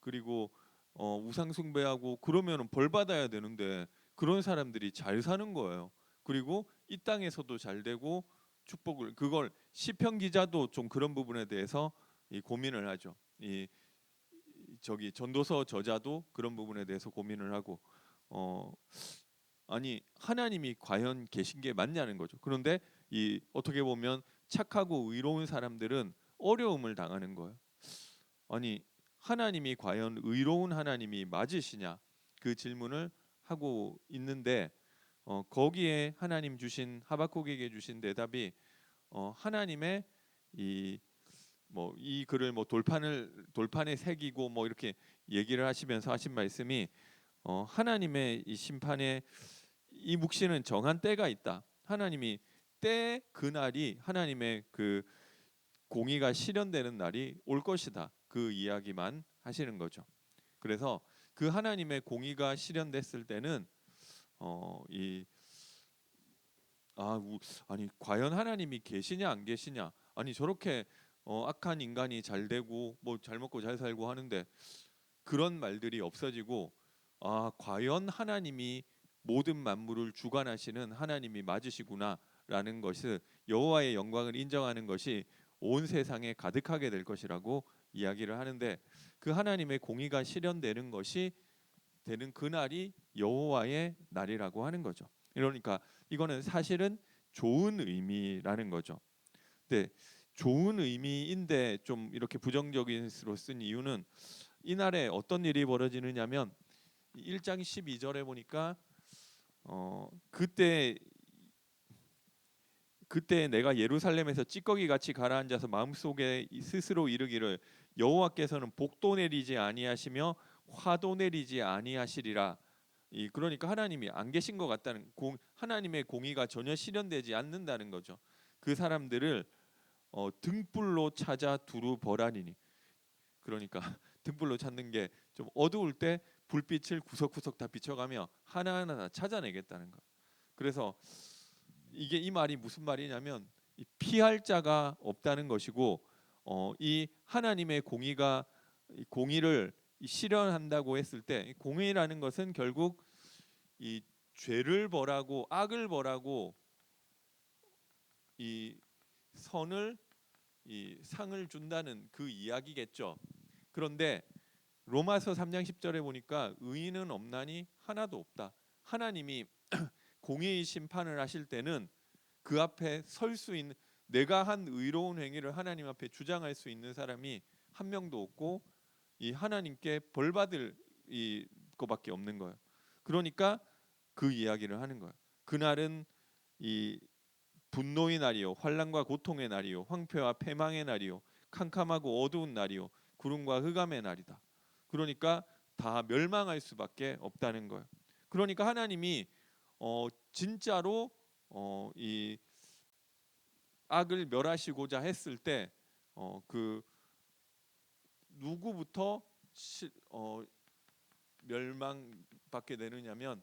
그리고 우상 숭배하고 그러면은 벌 받아야 되는데 그런 사람들이 잘 사는 거예요. 그리고 이 땅에서도 잘 되고 축복을 그걸 시편 기자도 좀 그런 부분에 대해서 이 고민을 하죠. 이 저기 전도서 저자도 그런 부분에 대해서 고민을 하고 어 아니 하나님이 과연 계신 게 맞냐는 거죠. 그런데 이 어떻게 보면 착하고 의로운 사람들은 어려움을 당하는 거예요. 아니 하나님이 과연 의로운 하나님이 맞으시냐 그 질문을 하고 있는데 거기에 하나님 주신 하박국에게 주신 대답이 하나님의 이 뭐 이 글을 뭐 돌판에 새기고 뭐 이렇게 얘기를 하시면서 하신 말씀이 하나님의 이 심판에 이 묵시는 정한 때가 있다. 하나님이 때 그날이 하나님의 그 공의가 실현되는 날이 올 것이다. 그 이야기만 하시는 거죠. 그래서 그 하나님의 공의가 실현됐을 때는 이 아니 과연 하나님이 계시냐 안 계시냐 아니 저렇게 악한 인간이 잘 되고 뭐 잘 먹고 잘 살고 하는데 그런 말들이 없어지고 과연 하나님이 모든 만물을 주관하시는 하나님이 맞으시구나라는 것을 여호와의 영광을 인정하는 것이 온 세상에 가득하게 될 것이라고 이야기를 하는데 그 하나님의 공의가 실현되는 것이 되는 그날이 여호와의 날이라고 하는 거죠. 그러니까 이거는 사실은 좋은 의미라는 거죠. 근데 좋은 의미인데 좀 이렇게 부정적인으로 쓴 이유는 이날에 어떤 일이 벌어지느냐면 1장 12절에 보니까 그때 내가 예루살렘에서 찌꺼기 같이 가라앉아서 마음속에 스스로 이르기를 여호와께서는 복도 내리지 아니하시며 화도 내리지 아니하시리라. 그러니까 하나님이 안 계신 것 같다는 하나님의 공의가 전혀 실현되지 않는다는 거죠. 그 사람들을 등불로 찾아 두루 벌하니니 그러니까 등불로 찾는 게 좀 어두울 때 불빛을 구석구석 다 비춰가며 하나하나 다 찾아내겠다는 거. 그래서 이게 이 말이 무슨 말이냐면 이 피할 자가 없다는 것이고 이 하나님의 공의가 이 공의를 실현한다고 했을 때 공의라는 것은 결국 이 죄를 벌하고 악을 벌하고 이 선을 이 상을 준다는 그 이야기겠죠. 그런데 로마서 3장 10절에 보니까 의인은 없나니 하나도 없다. 하나님이 공의의 심판을 하실 때는 그 앞에 설 수 있는 내가 한 의로운 행위를 하나님 앞에 주장할 수 있는 사람이 한 명도 없고 이 하나님께 벌 받을 이 거밖에 없는 거예요. 그러니까 그 이야기를 하는 거예요. 그날은 이 분노의 날이요 환난과 고통의 날이요 황폐와 패망의 날이요 캄캄하고 어두운 날이요 구름과 흑암의 날이다. 그러니까 다 멸망할 수밖에 없다는 거예요. 그러니까 하나님이 진짜로 이 악을 멸하시고자 했을 때 그 누구부터 멸망받게 되느냐면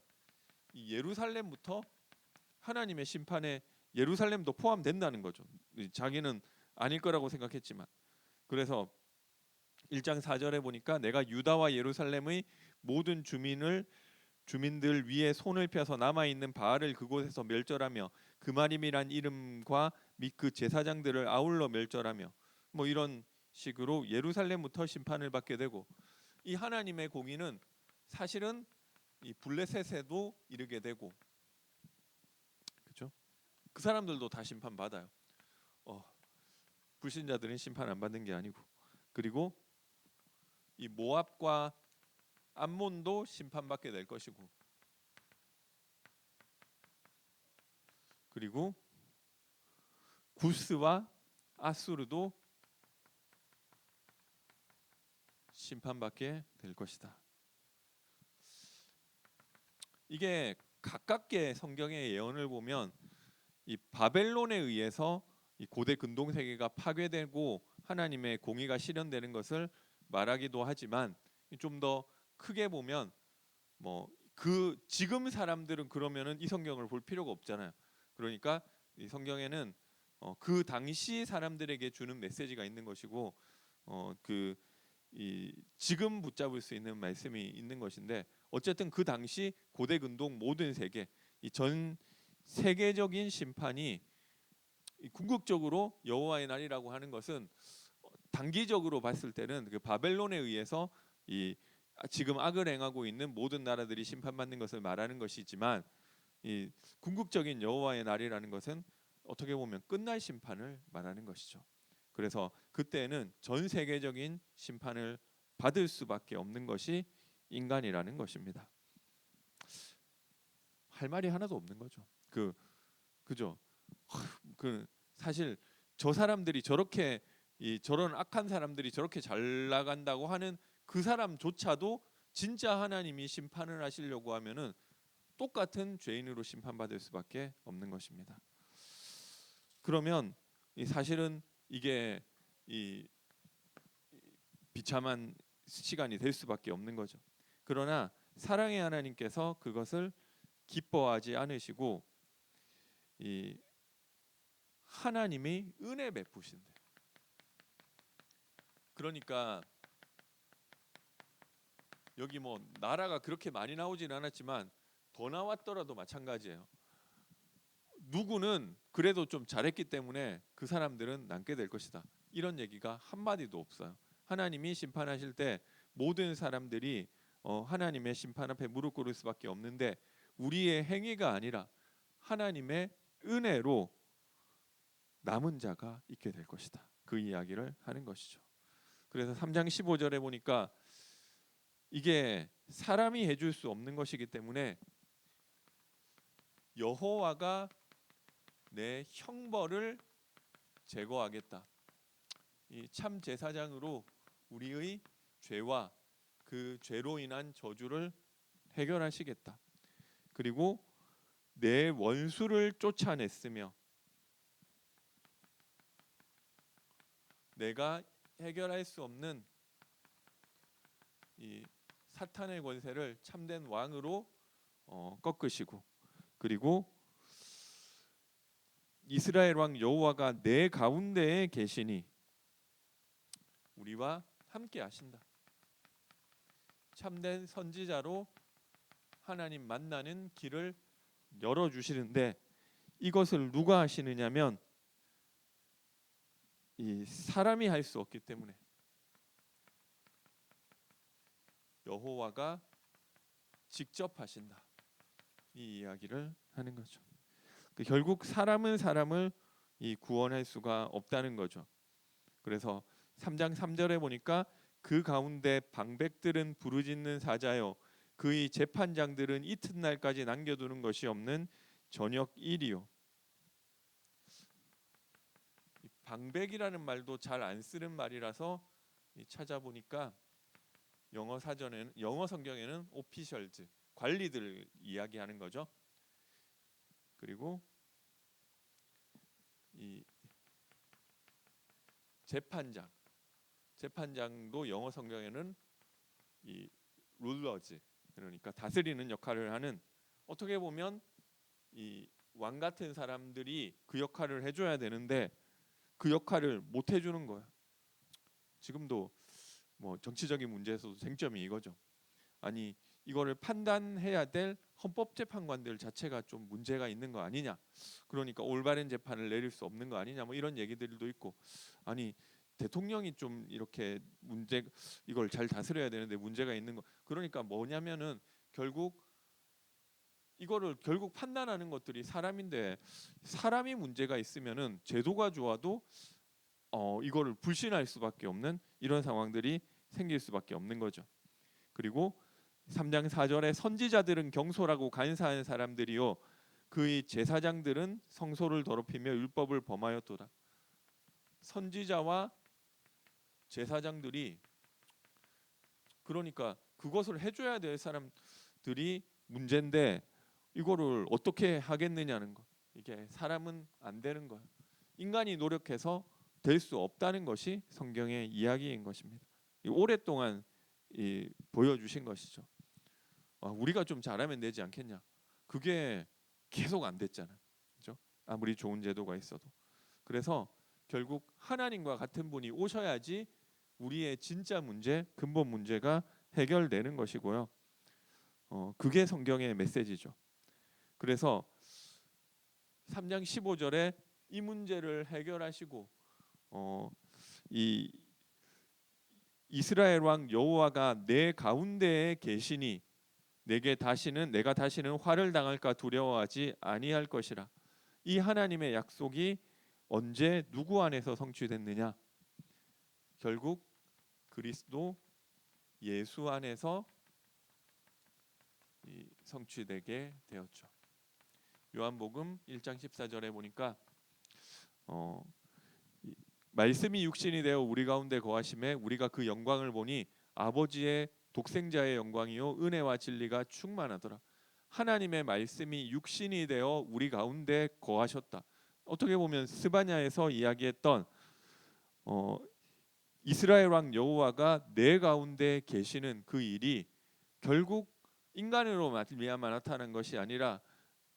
이 예루살렘부터 하나님의 심판에 예루살렘도 포함된다는 거죠. 자기는 아닐 거라고 생각했지만 그래서 1장 4절에 보니까 내가 유다와 예루살렘의 모든 주민들 위에 손을 펴서 남아 있는 바알을 그곳에서 멸절하며 그마림이란 이름과 및 그 제사장들을 아울러 멸절하며 뭐 이런 식으로 예루살렘부터 심판을 받게 되고 이 하나님의 공의는 사실은 이 블레셋에도 이르게 되고 그렇죠? 그 사람들도 다 심판 받아요. 불신자들은 심판 안 받는 게 아니고 그리고 이 모압과 암몬도 심판받게 될 것이고 그리고 구스와 아수르도 심판받게 될 것이다. 이게 가깝게 성경의 예언을 보면 이 바벨론에 의해서 이 고대 근동 세계가 파괴되고 하나님의 공의가 실현되는 것을 말하기도 하지만 좀 더 크게 보면 뭐 그 지금 사람들은 그러면은 이 성경을 볼 필요가 없잖아요. 그러니까 이 성경에는 그 당시 사람들에게 주는 메시지가 있는 것이고 그 지금 붙잡을 수 있는 말씀이 있는 것인데, 어쨌든 그 당시 고대 근동 모든 세계, 이 전 세계적인 심판이 궁극적으로 여호와의 날이라고 하는 것은 단기적으로 봤을 때는 그 바벨론에 의해서 이 지금 악을 행하고 있는 모든 나라들이 심판받는 것을 말하는 것이지만, 이 궁극적인 여호와의 날이라는 것은 어떻게 보면 끝날 심판을 말하는 것이죠. 그래서 그때는 전 세계적인 심판을 받을 수밖에 없는 것이 인간이라는 것입니다. 할 말이 하나도 없는 거죠. 그죠? 그 사실 저 사람들이 저렇게 저런 악한 사람들이 저렇게 잘 나간다고 하는 그 사람조차도 진짜 하나님이 심판을 하시려고 하면은 똑같은 죄인으로 심판받을 수밖에 없는 것입니다. 그러면 사실은 이게 이 비참한 시간이 될 수밖에 없는 거죠. 그러나 사랑의 하나님께서 그것을 기뻐하지 않으시고 이 하나님이 은혜 베푸신대. 그러니까 여기 뭐 나라가 그렇게 많이 나오지는 않았지만 더 나왔더라도 마찬가지예요. 누구는 그래도 좀 잘했기 때문에 그 사람들은 남게 될 것이다, 이런 얘기가 한마디도 없어요. 하나님이 심판하실 때 모든 사람들이 하나님의 심판 앞에 무릎 꿇을 수밖에 없는데, 우리의 행위가 아니라 하나님의 은혜로 남은 자가 있게 될 것이다, 그 이야기를 하는 것이죠. 그래서 3장 15절에 보니까 이게 사람이 해줄 수 없는 것이기 때문에 여호와가 내 형벌을 제거하겠다. 이 참 제사장으로 우리의 죄와 그 죄로 인한 저주를 해결하시겠다. 그리고 내 원수를 쫓아냈으며 내가 해결할 수 없는 이 사탄의 권세를 참된 왕으로 꺾으시고, 그리고 이스라엘 왕 여호와가 내 가운데에 계시니 우리와 함께 하신다. 참된 선지자로 하나님 만나는 길을 열어 주시는데, 이것을 누가 하시느냐면 이 사람이 할 수 없기 때문에 여호와가 직접 하신다, 이 이야기를 하는 거죠. 결국 사람은 사람을 구원할 수가 없다는 거죠. 그래서 3장 3절에 보니까 그 가운데 방백들은 부르짖는 사자요, 그의 재판장들은 이튿날까지 남겨두는 것이 없는 저녁 일이요. 방백이라는 말도 잘 안 쓰는 말이라서 찾아보니까 영어 사전에는, 영어 성경에는 오피셜즈, 관리들을 이야기하는 거죠. 그리고 이 재판장도 영어 성경에는 이 룰러즈, 그러니까 다스리는 역할을 하는, 어떻게 보면 이 왕 같은 사람들이 그 역할을 해줘야 되는데 그 역할을 못 해주는 거야. 지금도 뭐 정치적인 문제에서도 쟁점이 이거죠. 아니 이거를 판단해야 될 헌법재판관들 자체가 좀 문제가 있는 거 아니냐, 그러니까 올바른 재판을 내릴 수 없는 거 아니냐, 뭐 이런 얘기들도 있고, 아니 대통령이 좀 이렇게 이걸 잘 다스려야 되는데 문제가 있는 거, 그러니까 뭐냐면은 결국 이거를 결국 판단하는 것들이 사람인데, 사람이 문제가 있으면은 제도가 좋아도 이거를 불신할 수밖에 없는 이런 상황들이 생길 수밖에 없는 거죠. 그리고 3장 4절에 선지자들은 경솔하고 간사한 사람들이요, 그의 제사장들은 성소를 더럽히며 율법을 범하였도다. 선지자와 제사장들이, 그러니까 그것을 해줘야 될 사람들이 문제인데 이거를 어떻게 하겠느냐는 것. 이게 사람은 안 되는 거예요. 인간이 노력해서 될 수 없다는 것이 성경의 이야기인 것입니다. 오랫동안 보여주신 것이죠. 우리가 좀 잘하면 되지 않겠냐. 그게 계속 안 됐잖아, 그렇죠? 아무리 좋은 제도가 있어도. 그래서 결국 하나님과 같은 분이 오셔야지 우리의 진짜 문제, 근본 문제가 해결되는 것이고요. 그게 성경의 메시지죠. 그래서 3장 15절에 이 문제를 해결하시고 이 이스라엘 왕 여호와가 내 가운데에 계시니 내가 다시는 화를 당할까 두려워하지 아니할 것이라. 이 하나님의 약속이 언제 누구 안에서 성취됐느냐? 결국 그리스도 예수 안에서 성취되게 되었죠. 요한복음 1장 14절에 보니까 말씀이 육신이 되어 우리 가운데 거하심에 우리가 그 영광을 보니 아버지의 독생자의 영광이요 은혜와 진리가 충만하더라. 하나님의 말씀이 육신이 되어 우리 가운데 거하셨다. 어떻게 보면 스바냐에서 이야기했던 이스라엘 왕 여호와가 내 가운데 계시는 그 일이 결국 인간으로 말미암아 나타난 것이 아니라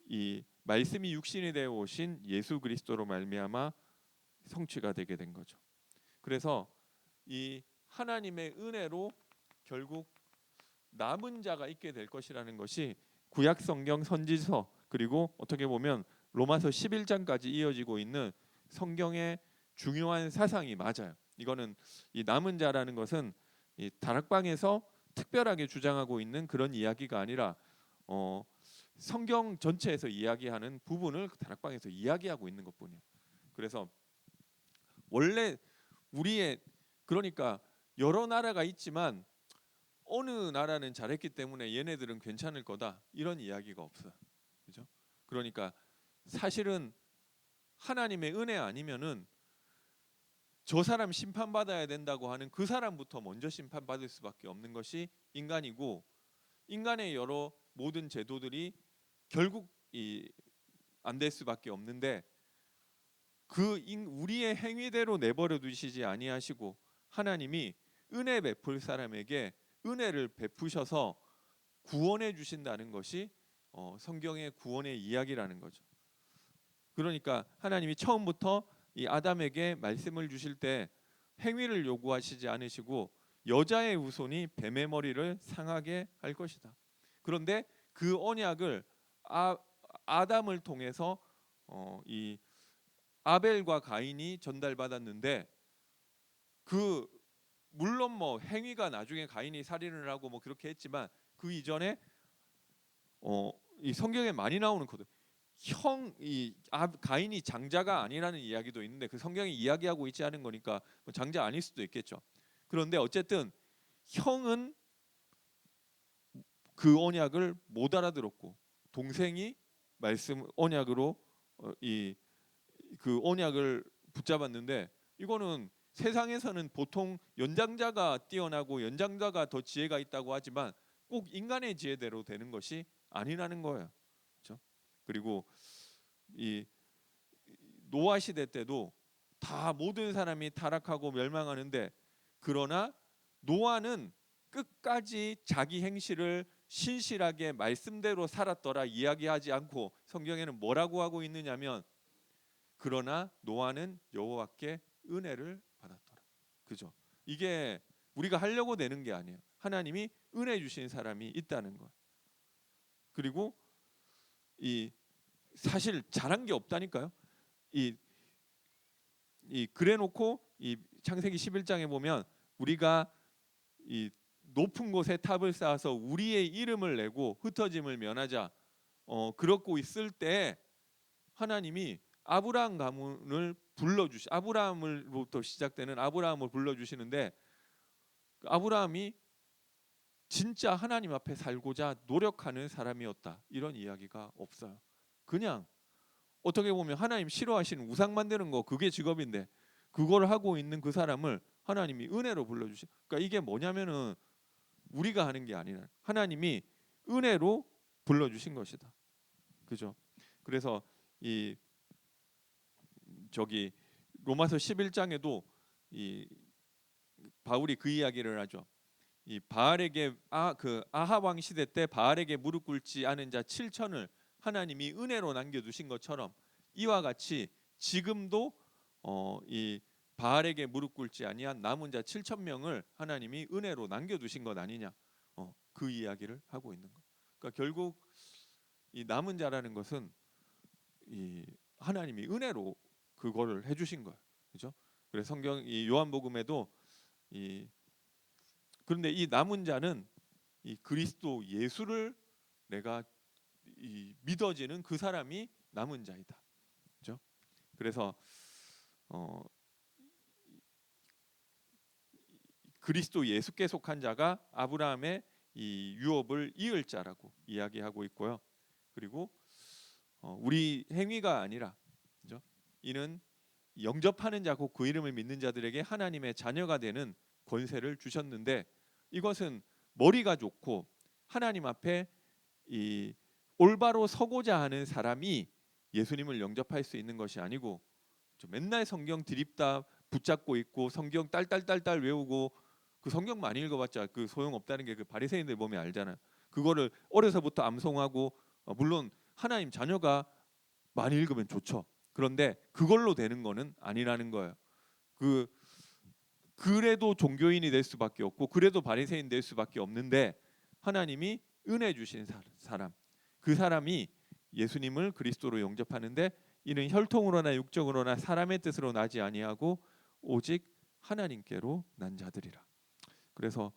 이 말씀이 육신이 되어 오신 예수 그리스도로 말미암아 성취가 되게 된 거죠. 그래서 이 하나님의 은혜로 결국 남은 자가 있게 될 것이라는 것이 구약 성경 선지서 그리고 어떻게 보면 로마서 11장까지 이어지고 있는 성경의 중요한 사상이 맞아요. 이거는 이 남은 자라는 것은 이 다락방에서 특별하게 주장하고 있는 그런 이야기가 아니라 성경 전체에서 이야기하는 부분을 다락방에서 이야기하고 있는 것뿐이에요. 그래서 원래 우리의 그러니까 여러 나라가 있지만 어느 나라는 잘했기 때문에 얘네들은 괜찮을 거다 이런 이야기가 없어요. 그죠? 그러니까 사실은 하나님의 은혜 아니면은 저 사람 심판받아야 된다고 하는 그 사람부터 먼저 심판받을 수밖에 없는 것이 인간이고 인간의 여러 모든 제도들이 결국 안 될 수밖에 없는데 우리의 행위대로 내버려 두시지 아니하시고 하나님이 은혜 베풀 사람에게 은혜를 베푸셔서 구원해 주신다는 것이 성경의 구원의 이야기라는 거죠. 그러니까 하나님이 처음부터 이 아담에게 말씀을 주실 때 행위를 요구하시지 않으시고 여자의 후손이 뱀의 머리를 상하게 할 것이다. 그런데 그 언약을 아담을 통해서 이 아벨과 가인이 전달받았는데 그 물론 뭐 행위가 나중에 가인이 살인을 하고 뭐 그렇게 했지만 그 이전에 이 성경에 많이 나오는 코드 가인이 장자가 아니라는 이야기도 있는데 그 성경이 이야기하고 있지 않은 거니까 뭐 장자 아닐 수도 있겠죠. 그런데 어쨌든 형은 그 언약을 못 알아들었고 동생이 말씀 언약으로 그 언약을 붙잡았는데 이거는 세상에서는 보통 연장자가 뛰어나고 연장자가 더 지혜가 있다고 하지만 꼭 인간의 지혜대로 되는 것이 아니라는 거예요. 그렇죠? 그리고 이 노아 시대 때도 다 모든 사람이 타락하고 멸망하는데 그러나 노아는 끝까지 자기 행실을 신실하게 말씀대로 살았더라 이야기하지 않고 성경에는 뭐라고 하고 있느냐면 그러나 노아는 여호와께 은혜를 받았더라. 그죠? 이게 우리가 하려고 내는 게 아니에요. 하나님이 은혜 주신 사람이 있다는 거. 그리고 이 사실 잘한 게 없다니까요. 이 그래놓고 이 창세기 11장에 보면 우리가 이 높은 곳에 탑을 쌓아서 우리의 이름을 내고 흩어짐을 면하자 그러고 있을 때 하나님이 아브라함 가문을 아브라함으로부터 시작되는 아브라함을 불러주시는데 아브라함이 진짜 하나님 앞에 살고자 노력하는 사람이었다 이런 이야기가 없어요. 그냥 어떻게 보면 하나님 싫어하시는 우상 만드는 거 그게 직업인데 그걸 하고 있는 그 사람을 하나님이 은혜로 불러주시. 그러니까 이게 뭐냐면은 우리가 하는 게 아니라 하나님이 은혜로 불러주신 것이다. 그죠? 그래서 이 저기 로마서 11장에도 이 바울이 그 이야기를 하죠. 이 바알에게 그 아합 왕 시대 때 바알에게 무릎 꿇지 않은 자 7천을 하나님이 은혜로 남겨두신 것처럼 이와 같이 지금도 이 바알에게 무릎 꿇지 아니한 남은 자 7천 명을 하나님이 은혜로 남겨두신 것 아니냐. 그 이야기를 하고 있는 거. 그러니까 결국 이 남은 자라는 것은 이 하나님이 은혜로 그거를 해주신 거예요. 그죠? 그래서 성경 이 요한복음에도 이 그런데 이 남은 자는 이 그리스도 예수를 내가 이 믿어지는 그 사람이 남은 자이다. 그죠? 그래서 어, 그리스도 예수께 속한 자가 아브라함의 이 유업을 이을 자라고 이야기하고 있고요. 그리고 우리 행위가 아니라, 그죠? 이는 영접하는 자고 그 이름을 믿는 자들에게 하나님의 자녀가 되는 권세를 주셨는데, 이것은 머리가 좋고 하나님 앞에 이 올바로 서고자 하는 사람이 예수님을 영접할 수 있는 것이 아니고, 맨날 성경 드립다 붙잡고 있고 성경 딸딸딸딸 외우고 그 성경 많이 읽어봤자 그 소용없다는 게 그 바리새인들 보면 알잖아요. 그거를 어려서부터 암송하고 물론 하나님 자녀가 많이 읽으면 좋죠. 그런데 그걸로 되는 거는 아니라는 거예요. 그래도 종교인이 될 수밖에 없고 그래도 바리새인 될 수밖에 없는데, 하나님이 은혜 주신 사람, 그 사람이 예수님을 그리스도로 영접하는데, 이는 혈통으로나 육적으로나 사람의 뜻으로 나지 아니하고 오직 하나님께로 난 자들이라. 그래서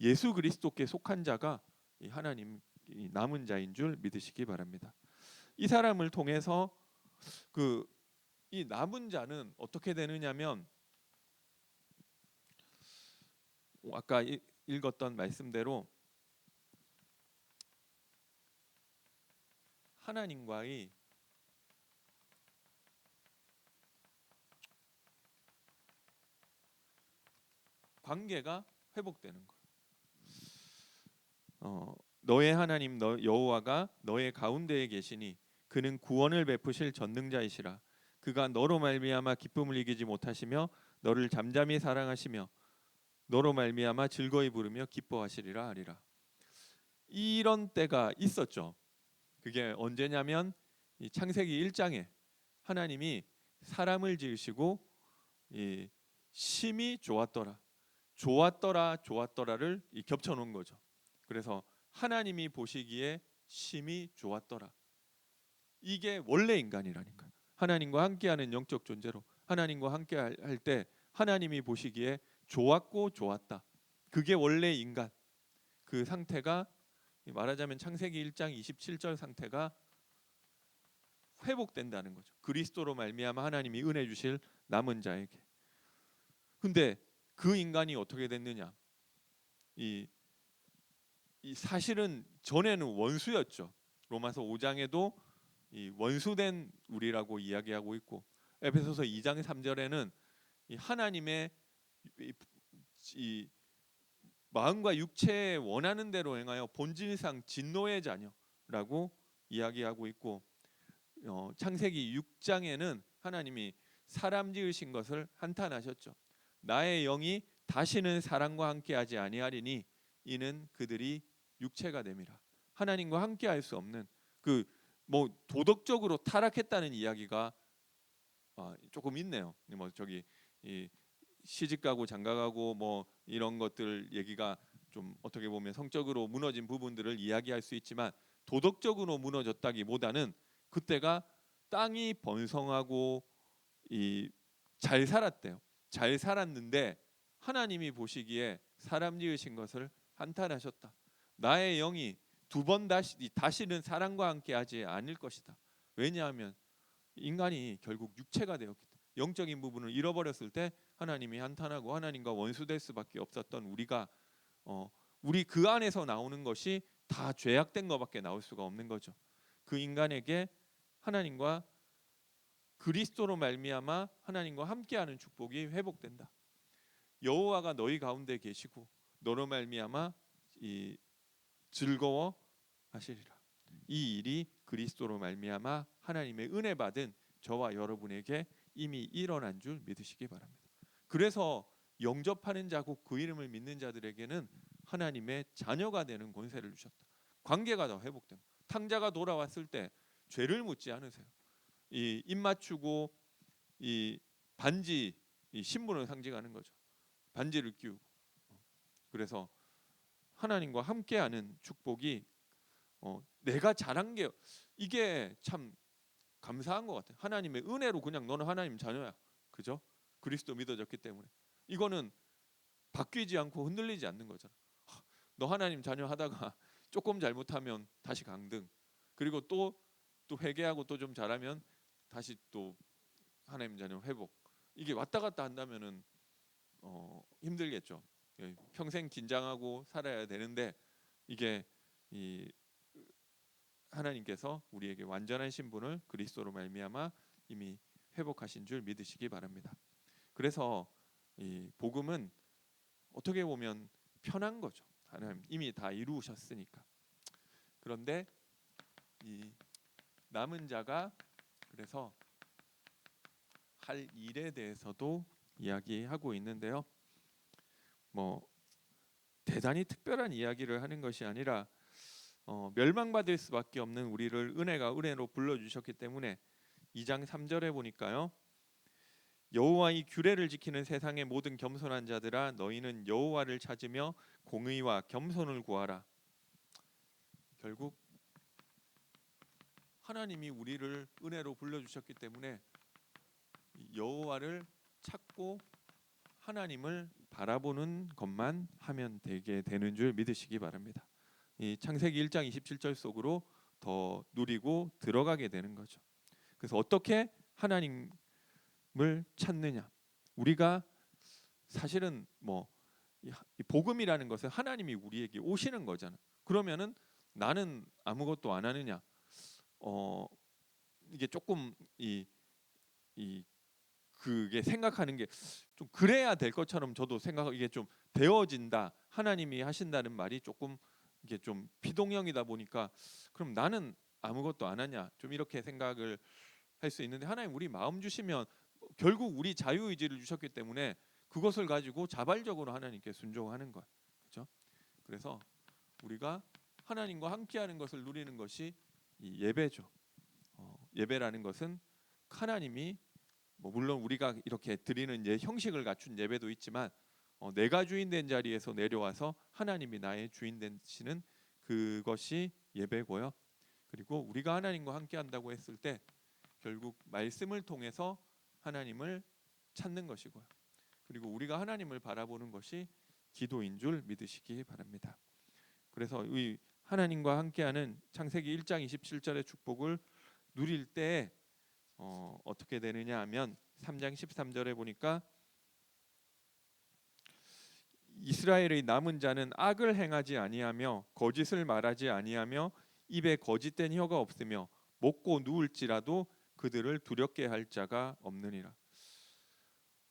예수 그리스도께 속한 자가 이 하나님 이 남은 자인 줄 믿으시기 바랍니다. 이 사람을 통해서 이 남은 자는 어떻게 되느냐면, 아까 읽었던 말씀대로 하나님과의 관계가 회복되는 거예요. 너의 하나님 너 여호와가 너의 가운데에 계시니 그는 구원을 베푸실 전능자이시라. 그가 너로 말미암아 기쁨을 이기지 못하시며 너를 잠잠히 사랑하시며 너로 말미암아 즐거이 부르며 기뻐하시리라 하리라. 이런 때가 있었죠. 그게 언제냐면 이 창세기 1장에 하나님이 사람을 지으시고 이 심히 좋았더라, 좋았더라, 좋았더라를 겹쳐 놓은 거죠. 그래서 하나님이 보시기에 심히 좋았더라. 이게 원래 인간이라니까요. 하나님과 함께하는 영적 존재로 하나님과 함께할 때 하나님이 보시기에 좋았고 좋았다. 그게 원래 인간. 그 상태가 말하자면 창세기 1장 27절 상태가 회복된다는 거죠. 그리스도로 말미암아 하나님이 은혜 주실 남은 자에게. 근데 그 인간이 어떻게 됐느냐? 이 사실은 전에는 원수였죠. 로마서 5장에도 이 원수된 우리라고 이야기하고 있고, 에베소서 2장 3절에는 이 하나님의 이 마음과 육체에 원하는 대로 행하여 본질상 진노의 자녀라고 이야기하고 있고, 창세기 6장에는 하나님이 사람 지으신 것을 한탄하셨죠. 나의 영이 다시는 사람과 함께하지 아니하리니 이는 그들이 육체가 됨이라. 하나님과 함께할 수 없는 뭐 도덕적으로 타락했다는 이야기가 조금 있네요. 뭐 저기 이 시집가고 장가가고 뭐 이런 것들 얘기가 좀 어떻게 보면 성적으로 무너진 부분들을 이야기할 수 있지만, 도덕적으로 무너졌다기보다는 그때가 땅이 번성하고 잘 살았대요. 잘 살았는데 하나님이 보시기에 사람 지으신 것을 한탄하셨다. 나의 영이 두 번 다시는 사람과 함께하지 않을 것이다. 왜냐하면 인간이 결국 육체가 되었기 때문에, 영적인 부분을 잃어버렸을 때 하나님이 한탄하고 하나님과 원수될 수밖에 없었던 우리 그 안에서 나오는 것이 다 죄악된 것밖에 나올 수가 없는 거죠. 그 인간에게 하나님과 그리스도로 말미암아 하나님과 함께하는 축복이 회복된다. 여호와가 너희 가운데 계시고 너로 말미암아 즐거워하시리라. 이 일이 그리스도로 말미암아 하나님의 은혜 받은 저와 여러분에게 이미 일어난 줄 믿으시기 바랍니다. 그래서 영접하는 자고 그 이름을 믿는 자들에게는 하나님의 자녀가 되는 권세를 주셨다. 관계가 더 회복됩니다. 탕자가 돌아왔을 때 죄를 묻지 않으세요. 이 입 맞추고 이 반지 이 신분을 상징하는 거죠. 반지를 끼우고. 그래서 하나님과 함께하는 축복이 내가 잘한 게 이게 참 감사한 것 같아요. 하나님의 은혜로 그냥 너는 하나님 자녀야. 그죠? 그리스도 믿어졌기 때문에 이거는 바뀌지 않고 흔들리지 않는 거잖아. 너 하나님 자녀 하다가 조금 잘못하면 다시 강등. 그리고 또 회개하고 또 좀 잘하면 다시 또 하나님 자녀 회복. 이게 왔다 갔다 한다면은 힘들겠죠. 평생 긴장하고 살아야 되는데 이게 이 하나님께서 우리에게 완전한 신분을 그리스도로 말미암아 이미 회복하신 줄 믿으시기 바랍니다. 그래서 이 복음은 어떻게 보면 편한 거죠. 하나님 이미 다 이루셨으니까. 그런데 이 남은 자가 그래서 할 일에 대해서도 이야기하고 있는데요. 뭐 대단히 특별한 이야기를 하는 것이 아니라 멸망받을 수밖에 없는 우리를 은혜가 은혜로 불러주셨기 때문에 2장 3절에 보니까요. 여호와의 규례를 지키는 세상의 모든 겸손한 자들아 너희는 여호와를 찾으며 공의와 겸손을 구하라. 결국 하나님이 우리를 은혜로 불러주셨기 때문에 여호와를 찾고 하나님을 바라보는 것만 하면 되게 되는 줄 믿으시기 바랍니다. 이 창세기 1장 27절 속으로 더 누리고 들어가게 되는 거죠. 그래서 어떻게 하나님을 찾느냐? 우리가 사실은 이 복음이라는 것은 하나님이 우리에게 오시는 거잖아. 그러면은 나는 아무것도 안 하느냐? 이게 조금 그게 생각하는 게 좀 그래야 될 것처럼 저도 생각 이게 좀 되어진다. 하나님이 하신다는 말이 조금 이게 좀 피동형이다 보니까 그럼 나는 아무것도 안 하냐? 좀 이렇게 생각을 할 수 있는데 하나님 우리 마음 주시면 결국 우리 자유의지를 주셨기 때문에 그것을 가지고 자발적으로 하나님께 순종하는 거예요. 그렇죠? 그래서 우리가 하나님과 함께하는 것을 누리는 것이 이 예배죠. 예배라는 것은 하나님이 물론 우리가 이렇게 드리는 형식을 갖춘 예배도 있지만 내가 주인 된 자리에서 내려와서 하나님이 나의 주인 되시는 그것이 예배고요. 그리고 우리가 하나님과 함께 한다고 했을 때 결국 말씀을 통해서 하나님을 찾는 것이고요. 그리고 우리가 하나님을 바라보는 것이 기도인 줄 믿으시기 바랍니다. 그래서 이 하나님과 함께하는 창세기 1장 27절의 축복을 누릴 때 어떻게 되느냐 하면 3장 13절에 보니까 이스라엘의 남은 자는 악을 행하지 아니하며 거짓을 말하지 아니하며 입에 거짓된 혀가 없으며 먹고 누울지라도 그들을 두렵게 할 자가 없느니라.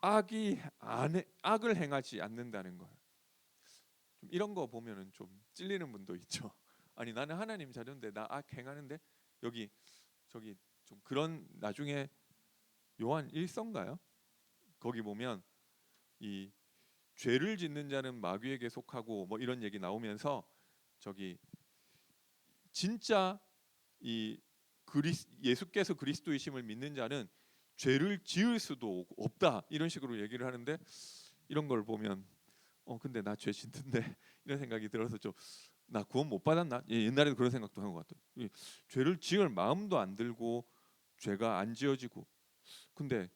악을 행하지 않는다는 거예요. 좀 이런 거 보면은 좀 찔리는 분도 있죠. 아니 나는 하나님 자녀인데 나 악 행하는데 여기 저기 좀 그런 나중에 요한 1서인가요? 거기 보면 이 죄를 짓는 자는 마귀에게 속하고 뭐 이런 얘기 나오면서 저기 진짜 이 예수께서 그리스도이심을 믿는 자는 죄를 지을 수도 없다 이런 식으로 얘기를 하는데 이런 걸 보면 근데 나 죄 짓는데 이런 생각이 들어서 좀 나 구원 못 받았나? 옛날에도 그런 생각도 한 것 같아요. 죄를 지을 마음도 안 들고 죄가 안 지어지고 근데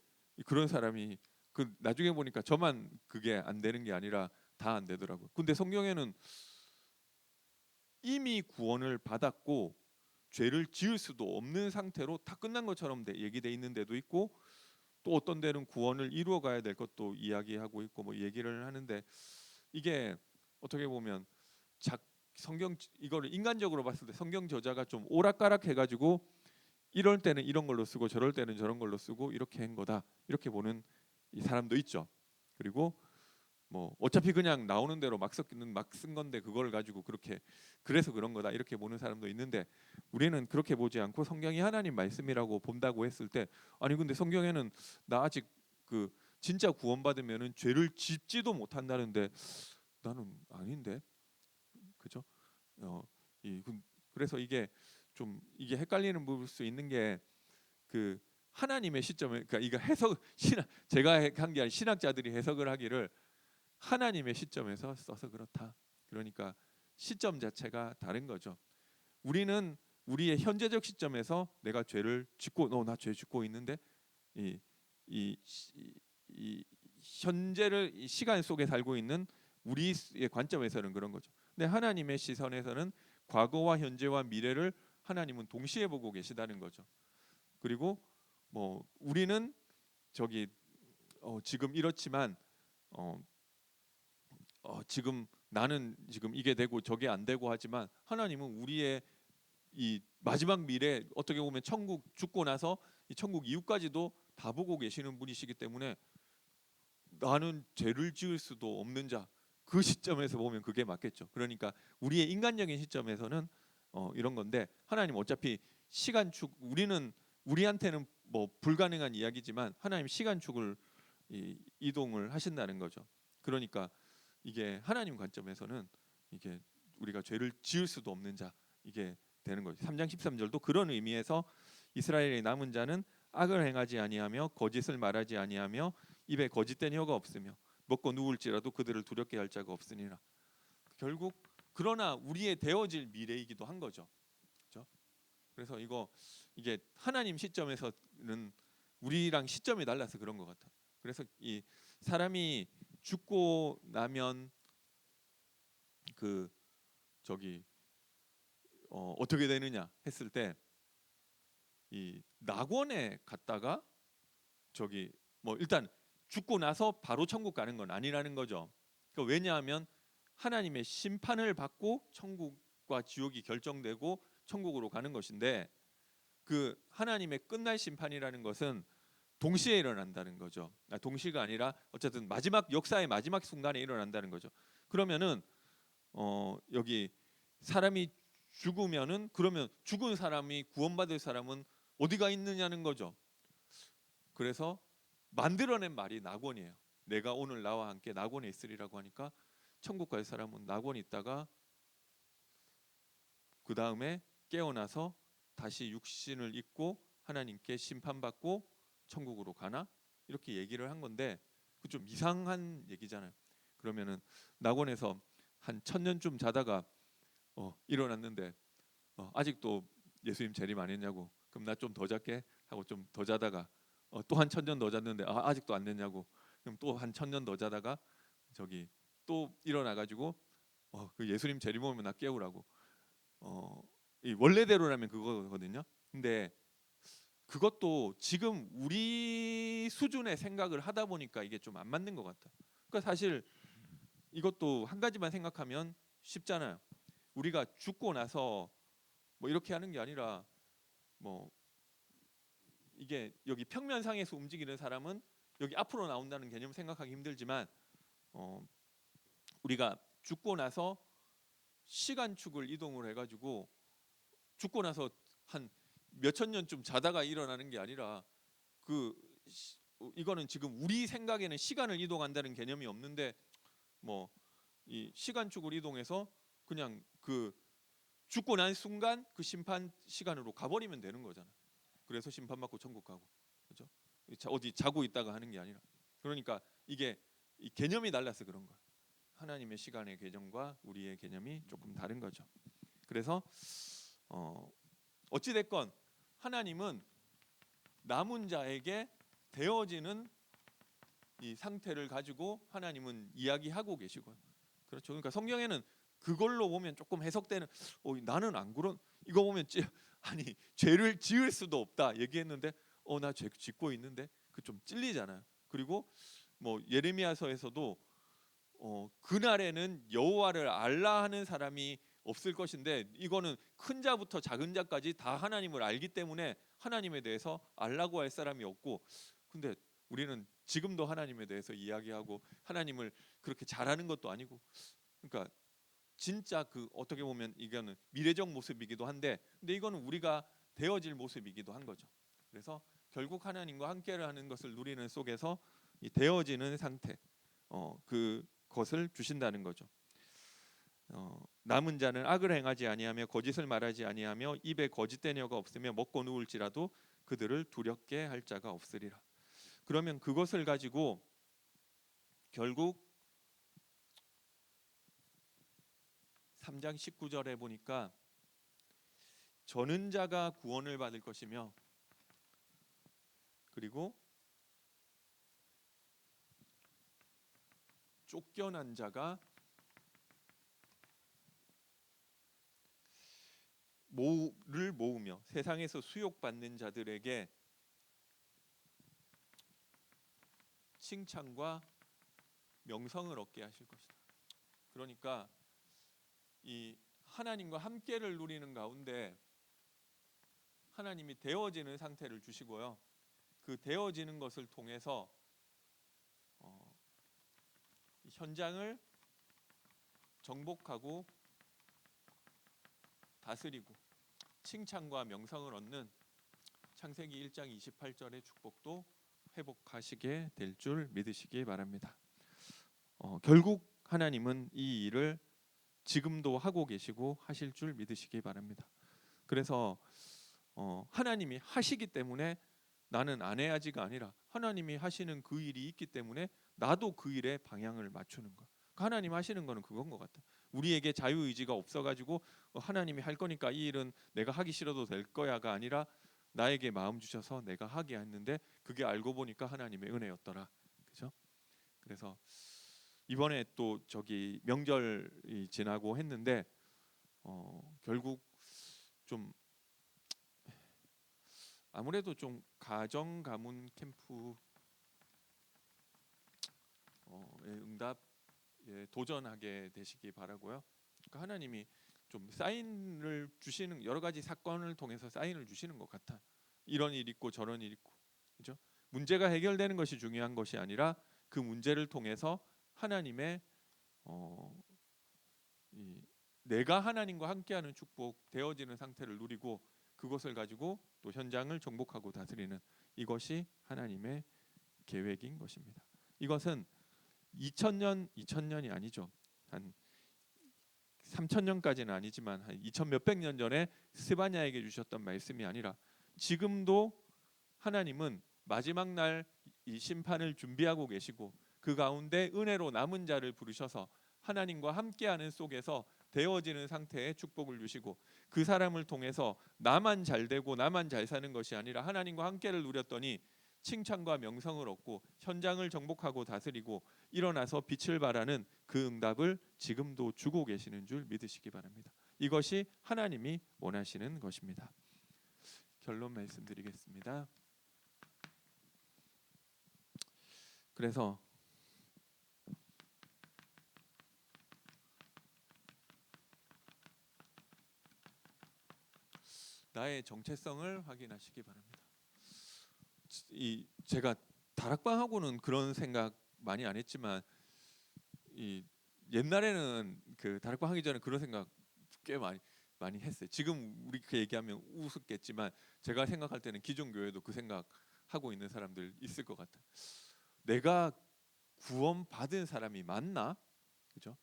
그런 사람이 그 나중에 보니까 저만 그게 안 되는 게 아니라 다 안 되더라고요. 근데 성경에는 이미 구원을 받았고 죄를 지을 수도 없는 상태로 다 끝난 것처럼 얘기돼 있는 데도 있고 또 어떤 데는 구원을 이루어 가야 될 것도 이야기하고 있고 뭐 얘기를 하는데 이게 어떻게 보면 성경 이거를 인간적으로 봤을 때 성경 저자가 좀 오락가락 해가지고 이럴 때는 이런 걸로 쓰고 저럴 때는 저런 걸로 쓰고 이렇게 한 거다 이렇게 보는 이 사람도 있죠. 그리고 뭐 어차피 그냥 나오는 대로 막 쓴 건데 그걸 가지고 그렇게 그래서 그런 거다 이렇게 보는 사람도 있는데 우리는 그렇게 보지 않고 성경이 하나님 말씀이라고 본다고 했을 때 아니 근데 성경에는 나 아직 그 진짜 구원받으면은 죄를 짓지도 못한다는데 나는 아닌데 그죠? 그래서 이게 좀 이게 헷갈리는 부분일 수 있는 게 그 하나님의 시점에, 그러니까 이거 해석 제가 한 게 아니라 신학자들이 해석을 하기를 하나님의 시점에서 써서 그렇다. 그러니까 시점 자체가 다른 거죠. 우리는 우리의 현재적 시점에서 내가 죄를 짓고, 나 죄 짓고 있는데 이, 이, 이 현재를 이 시간 속에 살고 있는 우리의 관점에서는 그런 거죠. 근데 하나님의 시선에서는 과거와 현재와 미래를 하나님은 동시에 보고 계시다는 거죠. 그리고 뭐 우리는 저기 지금 이렇지만 지금 나는 지금 이게 되고 저게 안 되고 하지만 하나님은 우리의 이 마지막 미래, 어떻게 보면 천국 죽고 나서 이 천국 이후까지도 다 보고 계시는 분이시기 때문에 나는 죄를 지을 수도 없는 자, 그 시점에서 보면 그게 맞겠죠. 그러니까 우리의 인간적인 시점에서는 이런 건데, 하나님 어차피 시간축, 우리한테는 뭐 불가능한 이야기지만 하나님 시간축을 이동을 하신다는 거죠. 그러니까 이게 하나님 관점에서는 이게 우리가 죄를 지을 수도 없는 자, 이게 되는 거죠. 3장 13절도 그런 의미에서 이스라엘의 남은 자는 악을 행하지 아니하며 거짓을 말하지 아니하며 입에 거짓된 혀가 없으며 먹고 누울지라도 그들을 두렵게 할 자가 없으니라. 결국 그러나 우리의 되어질 미래이기도 한 거죠. 그렇죠? 그래서 이게 하나님 시점에서는 우리랑 시점이 달라서 그런 것 같아요. 그래서 이 사람이 죽고 나면 그 저기 어떻게 되느냐 했을 때 이 낙원에 갔다가 저기 뭐 일단 죽고 나서 바로 천국 가는 건 아니라는 거죠. 그러니까 왜냐하면 하나님의 심판을 받고 천국과 지옥이 결정되고 천국으로 가는 것인데, 그 하나님의 끝날 심판이라는 것은 동시에 일어난다는 거죠. 동시가 아니라 어쨌든 마지막 역사의 마지막 순간에 일어난다는 거죠. 그러면은 여기 사람이 죽으면은, 그러면 죽은 사람이 구원받을 사람은 어디가 있느냐는 거죠. 그래서 만들어낸 말이 낙원이에요. 내가 오늘 나와 함께 낙원에 있으리라고 하니까 천국 갈 사람은 낙원에 있다가 그 다음에 깨어나서 다시 육신을 입고 하나님께 심판받고 천국으로 가나, 이렇게 얘기를 한 건데 그 좀 이상한 얘기잖아요. 그러면은 낙원에서 한 1000년쯤 자다가 일어났는데 아직도 예수님 재림 안 했냐고, 그럼 나 좀 더 잘게 하고 좀 더 자다가 또 한 1000년 더 잤는데 아직도 안 됐냐고, 그럼 또 한 1000년 더 자다가 저기 또 일어나가지고 그 예수님 재림 오면 나 깨우라고. 이 원래대로라면 그거거든요. 근데 그것도 지금 우리 수준의 생각을 하다 보니까 이게 좀 안 맞는 것 같아요. 그러니까 사실 이것도 한 가지만 생각하면 쉽잖아요. 우리가 죽고 나서 뭐 이렇게 하는 게 아니라, 뭐 이게 여기 평면상에서 움직이는 사람은 여기 앞으로 나온다는 개념 생각하기 힘들지만 우리가 죽고 나서 시간축을 이동을 해가지고 죽고 나서 한 몇천 년쯤 자다가 일어나는 게 아니라, 이거는 지금 우리 생각에는 시간을 이동한다는 개념이 없는데 뭐 이 시간축을 이동해서 그냥 그 죽고 난 순간 그 심판 시간으로 가버리면 되는 거잖아. 그래서 심판받고 천국 가고, 그렇죠? 어디 자고 있다가 하는 게 아니라. 그러니까 이게 이 개념이 달라서 그런 거야. 하나님의 시간의 개념과 우리의 개념이 조금 다른 거죠. 그래서 어찌 됐건 하나님은 남은 자에게 되어지는 이 상태를 가지고 하나님은 이야기하고 계시고요. 그렇죠. 그러니까 성경에는 그걸로 보면 조금 해석되는, 나는 안 그런, 이거 보면 아니 죄를 지을 수도 없다 얘기했는데 나 죄 짓고 있는데, 그 좀 찔리잖아요. 그리고 뭐 예레미야서에서도 그날에는 여호와를 알라 하는 사람이 없을 것인데, 이거는 큰 자부터 작은 자까지 다 하나님을 알기 때문에 하나님에 대해서 알라고 할 사람이 없고, 근데 우리는 지금도 하나님에 대해서 이야기하고 하나님을 그렇게 잘하는 것도 아니고, 그러니까 진짜 그 어떻게 보면 이거는 미래적 모습이기도 한데, 근데 이거는 우리가 되어질 모습이기도 한 거죠. 그래서 결국 하나님과 함께를 하는 것을 누리는 속에서 이 되어지는 상태, 그것을 주신다는 거죠. 남은 자는 악을 행하지 아니하며 거짓을 말하지 아니하며 입에 거짓된 혀가 없으며 먹고 누울지라도 그들을 두렵게 할 자가 없으리라. 그러면 그것을 가지고 결국 3장 19절에 보니까 저는 자가 구원을 받을 것이며 그리고 쫓겨난 자가 모를 모으며 세상에서 수욕받는 자들에게 칭찬과 명성을 얻게 하실 것이다. 그러니까 이 하나님과 함께를 누리는 가운데 하나님이 되어지는 상태를 주시고요. 그 되어지는 것을 통해서 현장을 정복하고 다스리고 칭찬과 명성을 얻는 창세기 1장 28절의 축복도 회복하시게 될 줄 믿으시기 바랍니다. 결국 하나님은 이 일을 지금도 하고 계시고 하실 줄 믿으시기 바랍니다. 그래서 하나님이 하시기 때문에 나는 안 해야지가 아니라 하나님이 하시는 그 일이 있기 때문에 나도 그 일에 방향을 맞추는 거. 하나님 하시는 거는 그건 것 같아. 우리에게 자유의지가 없어가지고 하나님이 할 거니까 이 일은 내가 하기 싫어도 될 거야가 아니라 나에게 마음 주셔서 내가 하게 했는데 그게 알고 보니까 하나님의 은혜였더라. 그죠? 그래서 이번에 또 저기 명절이 지나고 했는데 결국 좀 아무래도 좀 가정 가문 캠프 응답에 도전하게 되시기 바라고요. 그러니까 하나님이 좀 사인을 주시는 여러 가지 사건을 통해서 사인을 주시는 것 같아. 이런 일 있고 저런 일 있고, 그죠? 문제가 해결되는 것이 중요한 것이 아니라 그 문제를 통해서 하나님의 내가 하나님과 함께하는 축복 되어지는 상태를 누리고 그것을 가지고 또 현장을 정복하고 다스리는 이것이 하나님의 계획인 것입니다. 이것은 2000년이 아니죠. 한 3000년까지는 아니지만 한 2000 몇백 년 전에 스바냐에게 주셨던 말씀이 아니라 지금도 하나님은 마지막 날 이 심판을 준비하고 계시고 그 가운데 은혜로 남은 자를 부르셔서 하나님과 함께하는 속에서 되어지는 상태의 축복을 주시고 그 사람을 통해서 나만 잘 되고 나만 잘 사는 것이 아니라 하나님과 함께를 누렸더니 칭찬과 명성을 얻고 현장을 정복하고 다스리고 일어나서 빛을 발하는 그 응답을 지금도 주고 계시는 줄 믿으시기 바랍니다. 이것이 하나님이 원하시는 것입니다. 결론 말씀드리겠습니다. 그래서 나의 정체성을 확인하시기 바랍니다. 제가 다락방하고는 그런 생각 많이 안 했지만 옛날에는 그 다락방 하기 전에 그런 생각 꽤 많이 했어요. 지금 우리 그 얘기하면 우습겠지만 제가 생각할 때는 기존 교회도 그 생각 하고 있는 사람들 있을 것 같아요. 내가 구원 받은 사람이 맞나? 그죠?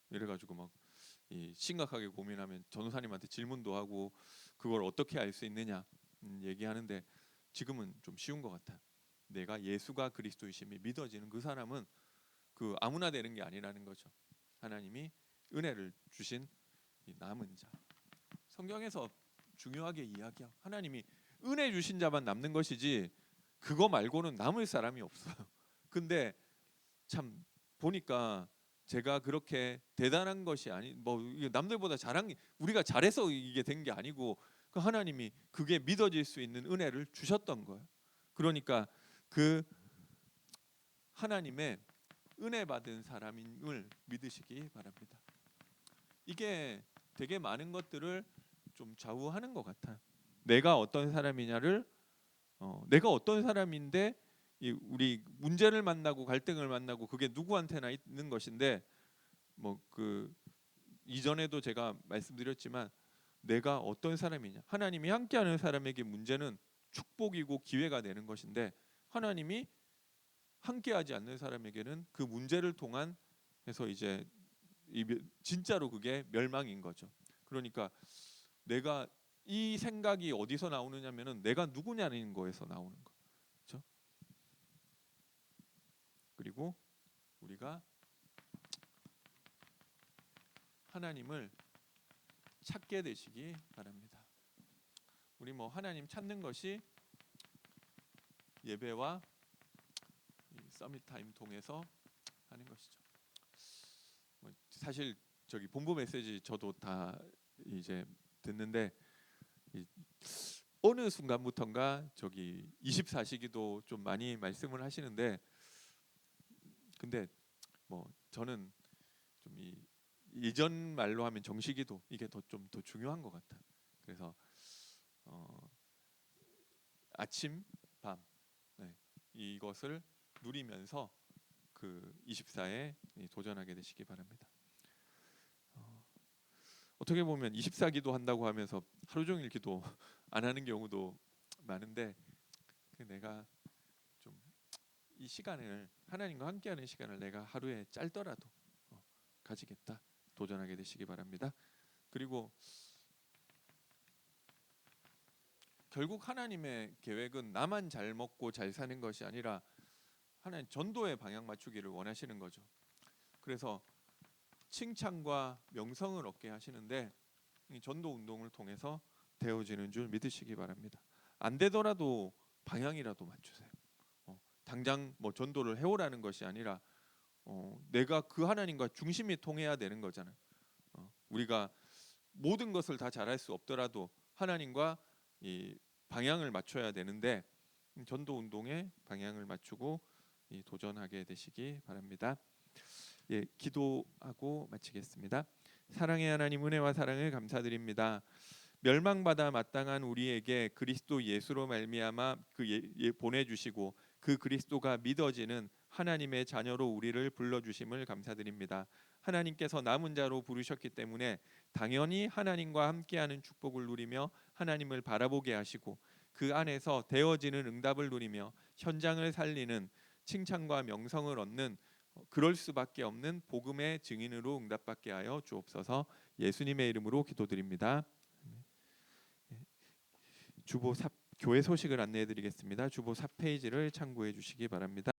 이래가지고 막 심각하게 고민하면 전도사님한테 질문도 하고 그걸 어떻게 알 수 있느냐 얘기하는데 지금은 좀 쉬운 것 같아요. 내가 예수가 그리스도이심이 믿어지는 그 사람은 그 아무나 되는 게 아니라는 거죠. 하나님이 은혜를 주신 이 남은 자. 성경에서 중요하게 이야기하고 하나님이 은혜 주신 자만 남는 것이지 그거 말고는 남을 사람이 없어요. 근데 참 보니까 제가 그렇게 대단한 것이 아니 뭐 남들보다 잘한 게 우리가 잘해서 이게 된 게 아니고 그 하나님이 그게 믿어질 수 있는 은혜를 주셨던 거예요. 그러니까 그 하나님의 은혜 받은 사람임을 믿으시기 바랍니다. 이게 되게 많은 것들을 좀 좌우하는 것 같아요. 내가 어떤 사람이냐를 내가 어떤 사람인데 우리 문제를 만나고 갈등을 만나고 그게 누구한테나 있는 것인데 뭐 그 이전에도 제가 말씀드렸지만 내가 어떤 사람이냐 하나님이 함께하는 사람에게 문제는 축복이고 기회가 되는 것인데 하나님이 함께하지 않는 사람에게는 그 문제를 통한 해서 이제 진짜로 그게 멸망인 거죠. 그러니까 내가 이 생각이 어디서 나오느냐면은 내가 누구냐는 거에서 나오는 거. 그렇죠? 그리고 우리가 하나님을 찾게 되시기 바랍니다. 우리 뭐 하나님 찾는 것이 예배와 서밋 타임 통해서 하는 것이죠. 뭐 사실 저기 본부 메시지 저도 다 이제 듣는데 어느 순간부턴가 저기 24시기도 좀 많이 말씀을 하시는데, 근데 뭐 저는 좀 이 예전 말로 하면 정시기도 이게 좀 더 중요한 것 같아. 그래서 아침 밤, 네, 이것을 누리면서 그 24에 도전하게 되시기 바랍니다. 어떻게 보면 24기도 한다고 하면서 하루 종일 기도 안 하는 경우도 많은데, 내가 좀 이 시간을 하나님과 함께하는 시간을 내가 하루에 짧더라도 가지겠다, 도전하게 되시기 바랍니다. 그리고 결국 하나님의 계획은 나만 잘 먹고 잘 사는 것이 아니라 하나님 전도에 방향 맞추기를 원하시는 거죠. 그래서 칭찬과 명성을 얻게 하시는데 이 전도 운동을 통해서 되어지는 줄 믿으시기 바랍니다. 안 되더라도 방향이라도 맞추세요. 당장 뭐 전도를 해오라는 것이 아니라 내가 그 하나님과 중심이 통해야 되는 거잖아요. 우리가 모든 것을 다 잘할 수 없더라도 하나님과 이 방향을 맞춰야 되는데 전도 운동에 방향을 맞추고 도전하게 되시기 바랍니다. 예, 기도하고 마치겠습니다. 사랑의 하나님, 은혜와 사랑을 감사드립니다. 멸망받아 마땅한 우리에게 그리스도 예수로 말미암아 보내주시고 그 그리스도가 믿어지는 하나님의 자녀로 우리를 불러주심을 감사드립니다. 하나님께서 남은 자로 부르셨기 때문에 당연히 하나님과 함께하는 축복을 누리며 하나님을 바라보게 하시고 그 안에서 되어지는 응답을 누리며 현장을 살리는 칭찬과 명성을 얻는 그럴 수밖에 없는 복음의 증인으로 응답받게 하여 주옵소서. 예수님의 이름으로 기도드립니다. 주보 교회 소식을 안내해 드리겠습니다. 주보 4페이지를 참고해 주시기 바랍니다.